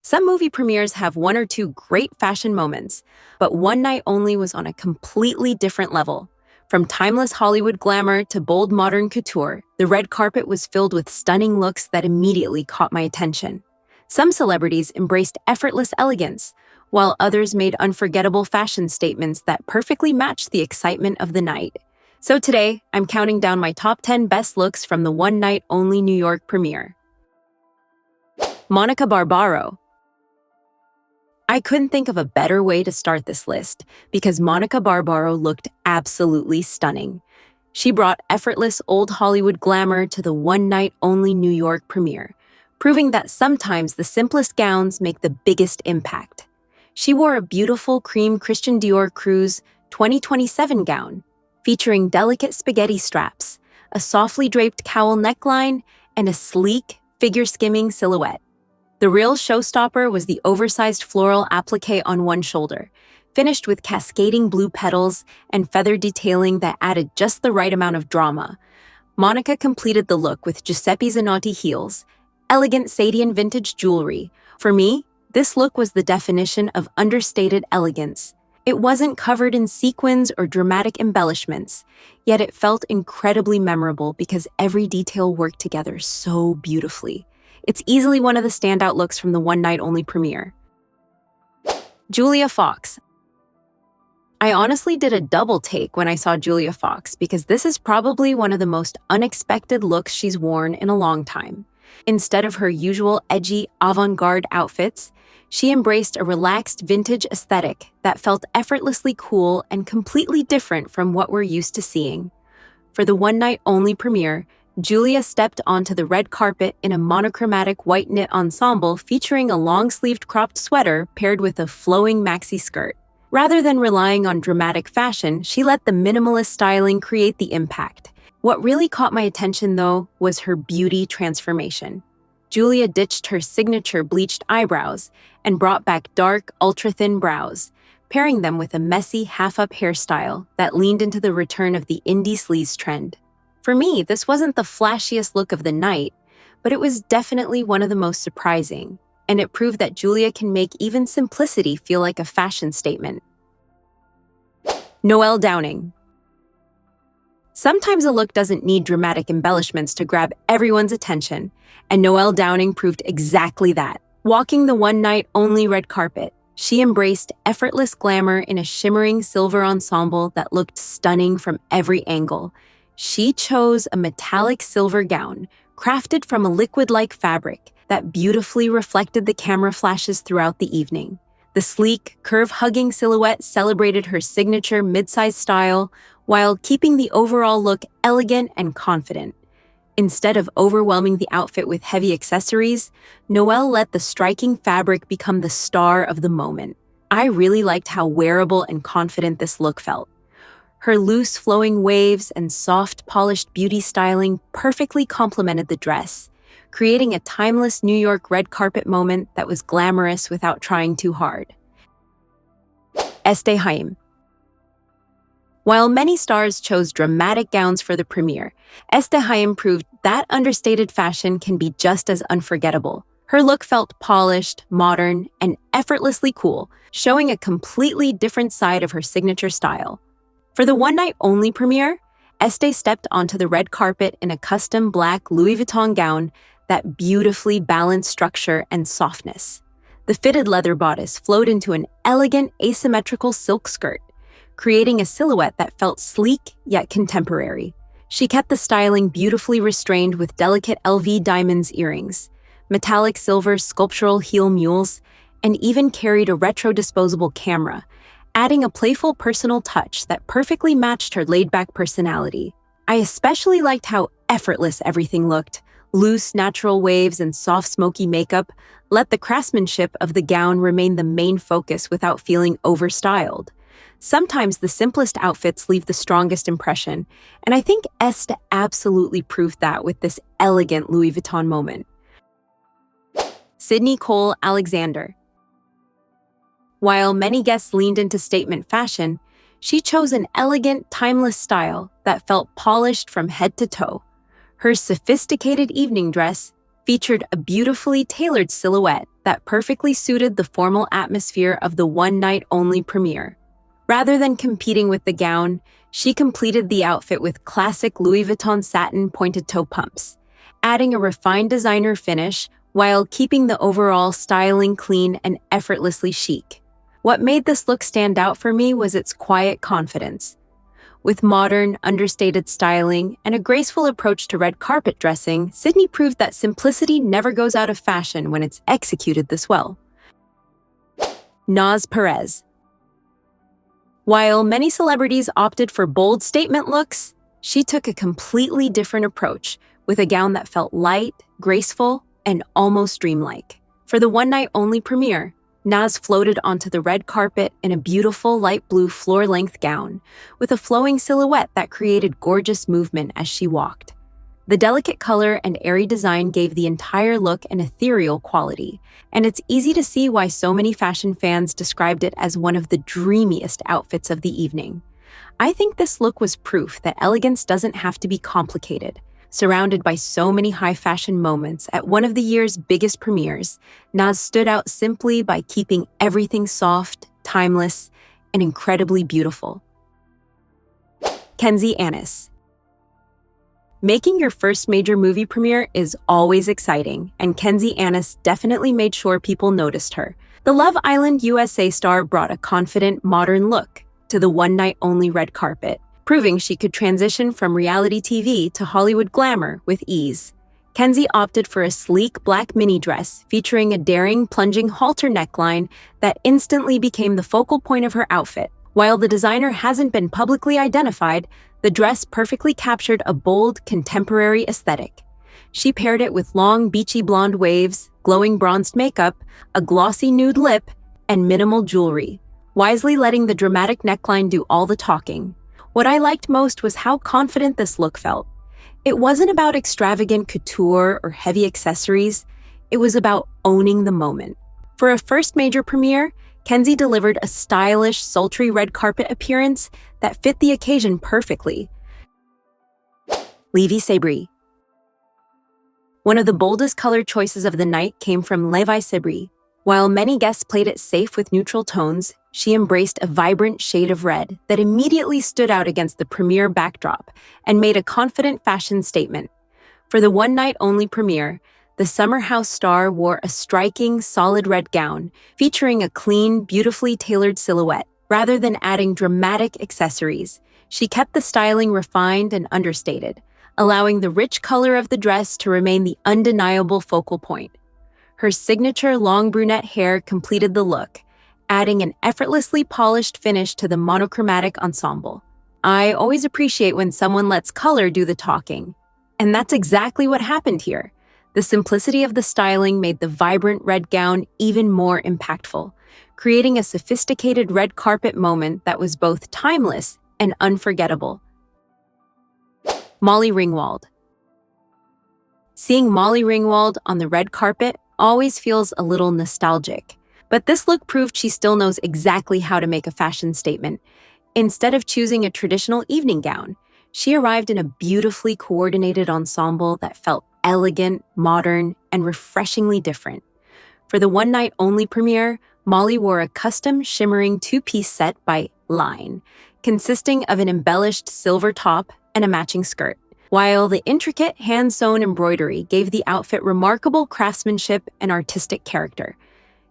Some movie premieres have one or two great fashion moments, but One Night Only was on a completely different level. From timeless Hollywood glamour to bold modern couture, the red carpet was filled with stunning looks that immediately caught my attention. Some celebrities embraced effortless elegance, while others made unforgettable fashion statements that perfectly matched the excitement of the night. So today, I'm counting down my top 10 best looks from the One Night Only New York premiere. Monica Barbaro. I couldn't think of a better way to start this list because Monica Barbaro looked absolutely stunning. She brought effortless old Hollywood glamour to the One Night Only New York premiere, proving that sometimes the simplest gowns make the biggest impact. She wore a beautiful cream Christian Dior Cruise 2027 gown, featuring delicate spaghetti straps, a softly draped cowl neckline, and a sleek, figure-skimming silhouette. The real showstopper was the oversized floral applique on one shoulder, finished with cascading blue petals and feather detailing that added just the right amount of drama. Monica completed the look with Giuseppe Zanotti heels, elegant Sadian vintage jewelry. For me, this look was the definition of understated elegance. It wasn't covered in sequins or dramatic embellishments, yet it felt incredibly memorable because every detail worked together so beautifully. It's easily one of the standout looks from the One Night Only premiere. Julia Fox. I honestly did a double take when I saw Julia Fox because this is probably one of the most unexpected looks she's worn in a long time. Instead of her usual edgy, avant-garde outfits, she embraced a relaxed vintage aesthetic that felt effortlessly cool and completely different from what we're used to seeing. For the One Night Only premiere, Julia stepped onto the red carpet in a monochromatic white knit ensemble featuring a long-sleeved cropped sweater paired with a flowing maxi skirt. Rather than relying on dramatic fashion, she let the minimalist styling create the impact. What really caught my attention, though, was her beauty transformation. Julia ditched her signature bleached eyebrows and brought back dark, ultra-thin brows, pairing them with a messy, half-up hairstyle that leaned into the return of the indie sleaze trend. For me, this wasn't the flashiest look of the night, but it was definitely one of the most surprising, and it proved that Julia can make even simplicity feel like a fashion statement. Noelle Downing. Sometimes a look doesn't need dramatic embellishments to grab everyone's attention, and Noelle Downing proved exactly that. Walking the One Night Only red carpet, she embraced effortless glamour in a shimmering silver ensemble that looked stunning from every angle. She chose a metallic silver gown, crafted from a liquid-like fabric that beautifully reflected the camera flashes throughout the evening. The sleek, curve-hugging silhouette celebrated her signature mid-size style while keeping the overall look elegant and confident. Instead of overwhelming the outfit with heavy accessories, Noelle let the striking fabric become the star of the moment. I really liked how wearable and confident this look felt. Her loose, flowing waves and soft, polished beauty styling perfectly complemented the dress, creating a timeless New York red carpet moment that was glamorous without trying too hard. Este Haim. While many stars chose dramatic gowns for the premiere, Este Haim proved that understated fashion can be just as unforgettable. Her look felt polished, modern, and effortlessly cool, showing a completely different side of her signature style. For the One Night Only premiere, Este stepped onto the red carpet in a custom black Louis Vuitton gown that beautifully balanced structure and softness. The fitted leather bodice flowed into an elegant asymmetrical silk skirt, creating a silhouette that felt sleek yet contemporary. She kept the styling beautifully restrained with delicate LV diamonds earrings, metallic silver sculptural heel mules, and even carried a retro disposable camera, adding a playful personal touch that perfectly matched her laid-back personality. I especially liked how effortless everything looked. Loose, natural waves and soft, smoky makeup let the craftsmanship of the gown remain the main focus without feeling overstyled. Sometimes the simplest outfits leave the strongest impression, and I think Este absolutely proved that with this elegant Louis Vuitton moment. Sydney Cole Alexander. While many guests leaned into statement fashion, she chose an elegant, timeless style that felt polished from head to toe. Her sophisticated evening dress, featured a beautifully tailored silhouette that perfectly suited the formal atmosphere of the one-night-only premiere. Rather than competing with the gown, she completed the outfit with classic Louis Vuitton satin pointed toe pumps, adding a refined designer finish while keeping the overall styling clean and effortlessly chic. What made this look stand out for me was its quiet confidence. With modern, understated styling and a graceful approach to red carpet dressing, Sydney proved that simplicity never goes out of fashion when it's executed this well. Naz Perez. While many celebrities opted for bold statement looks, she took a completely different approach with a gown that felt light, graceful, and almost dreamlike. For the one-night-only premiere, Naz floated onto the red carpet in a beautiful light blue floor-length gown with a flowing silhouette that created gorgeous movement as she walked. The delicate color and airy design gave the entire look an ethereal quality, and it's easy to see why so many fashion fans described it as one of the dreamiest outfits of the evening. I think this look was proof that elegance doesn't have to be complicated. Surrounded by so many high-fashion moments at one of the year's biggest premieres, Naz stood out simply by keeping everything soft, timeless, and incredibly beautiful. Kenzie Annis. Making your first major movie premiere is always exciting, and Kenzie Annis definitely made sure people noticed her. The Love Island USA star brought a confident, modern look to the one-night-only red carpet, proving she could transition from reality TV to Hollywood glamour with ease. Kenzie opted for a sleek black mini dress featuring a daring, plunging halter neckline that instantly became the focal point of her outfit. While the designer hasn't been publicly identified, the dress perfectly captured a bold, contemporary aesthetic. She paired it with long, beachy blonde waves, glowing bronzed makeup, a glossy nude lip, and minimal jewelry, wisely letting the dramatic neckline do all the talking. What I liked most was how confident this look felt. It wasn't about extravagant couture or heavy accessories. It was about owning the moment. For a first major premiere, Kenzie delivered a stylish, sultry red carpet appearance that fit the occasion perfectly. Levi Sebree. One of the boldest color choices of the night came from Levi Sebree. While many guests played it safe with neutral tones, she embraced a vibrant shade of red that immediately stood out against the premiere backdrop and made a confident fashion statement. For the one-night-only premiere, the Summer House star wore a striking, solid red gown featuring a clean, beautifully tailored silhouette. Rather than adding dramatic accessories, she kept the styling refined and understated, allowing the rich color of the dress to remain the undeniable focal point. Her signature long brunette hair completed the look, adding an effortlessly polished finish to the monochromatic ensemble. I always appreciate when someone lets color do the talking, and that's exactly what happened here. The simplicity of the styling made the vibrant red gown even more impactful, creating a sophisticated red carpet moment that was both timeless and unforgettable. Molly Ringwald. Seeing Molly Ringwald on the red carpet always feels a little nostalgic, but this look proved she still knows exactly how to make a fashion statement. Instead of choosing a traditional evening gown, she arrived in a beautifully coordinated ensemble that felt elegant, modern, and refreshingly different. For the one-night-only premiere, Molly wore a custom shimmering two-piece set by Line, consisting of an embellished silver top and a matching skirt, while the intricate hand-sewn embroidery gave the outfit remarkable craftsmanship and artistic character.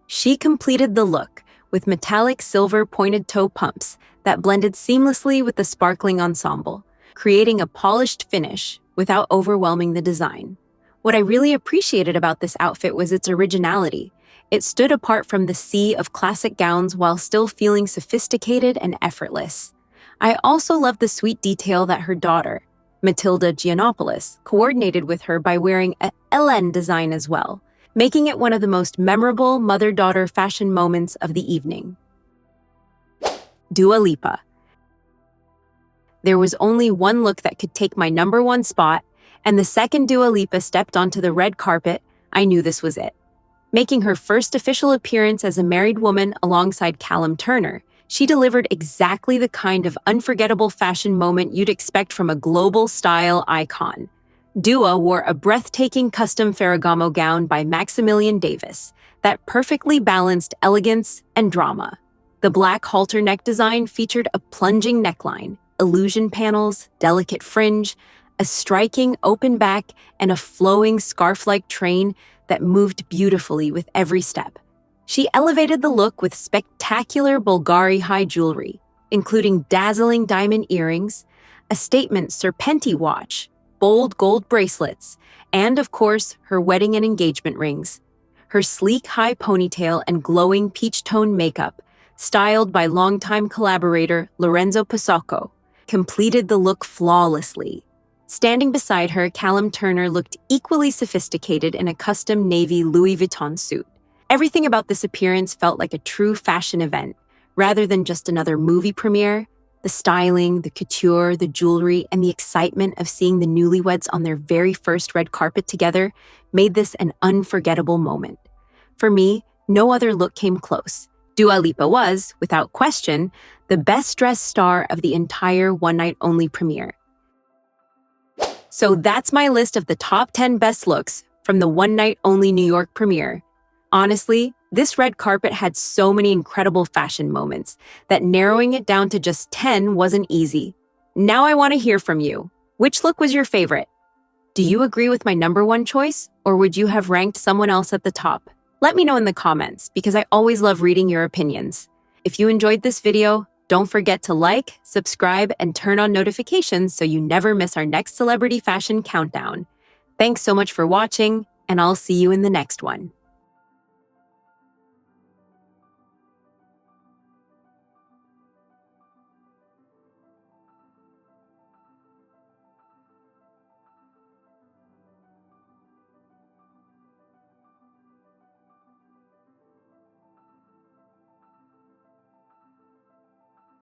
She completed the look with metallic silver pointed toe pumps that blended seamlessly with the sparkling ensemble, creating a polished finish without overwhelming the design. What I really appreciated about this outfit was its originality. It stood apart from the sea of classic gowns while still feeling sophisticated and effortless. I also loved the sweet detail that her daughter, Matilda Giannopoulos, coordinated with her by wearing a LN design as well, making it one of the most memorable mother-daughter fashion moments of the evening. Dua Lipa. There was only one look that could take my number one spot, and the second Dua Lipa stepped onto the red carpet, I knew this was it. Making her first official appearance as a married woman alongside Callum Turner, she delivered exactly the kind of unforgettable fashion moment you'd expect from a global style icon. Dua wore a breathtaking custom Ferragamo gown by Maximilian Davis that perfectly balanced elegance and drama. The black halter neck design featured a plunging neckline, illusion panels, delicate fringe, a striking open back, and a flowing scarf-like train that moved beautifully with every step. She elevated the look with spectacular Bulgari high jewelry, including dazzling diamond earrings, a statement serpenti watch, bold gold bracelets, and, of course, her wedding and engagement rings. Her sleek high ponytail and glowing peach-tone makeup, styled by longtime collaborator Lorenzo Pasocco, completed the look flawlessly. Standing beside her, Callum Turner looked equally sophisticated in a custom navy Louis Vuitton suit. Everything about this appearance felt like a true fashion event, rather than just another movie premiere. The styling, the couture, the jewelry, and the excitement of seeing the newlyweds on their very first red carpet together made this an unforgettable moment. For me, no other look came close. Dua Lipa was, without question, the best-dressed star of the entire one-night-only premiere. So that's my list of the top 10 best looks from the one-night-only New York premiere. Honestly, this red carpet had so many incredible fashion moments that narrowing it down to just 10 wasn't easy. Now I want to hear from you. Which look was your favorite? Do you agree with my number one choice, or would you have ranked someone else at the top? Let me know in the comments, because I always love reading your opinions. If you enjoyed this video, don't forget to like, subscribe, and turn on notifications so you never miss our next celebrity fashion countdown. Thanks so much for watching, and I'll see you in the next one.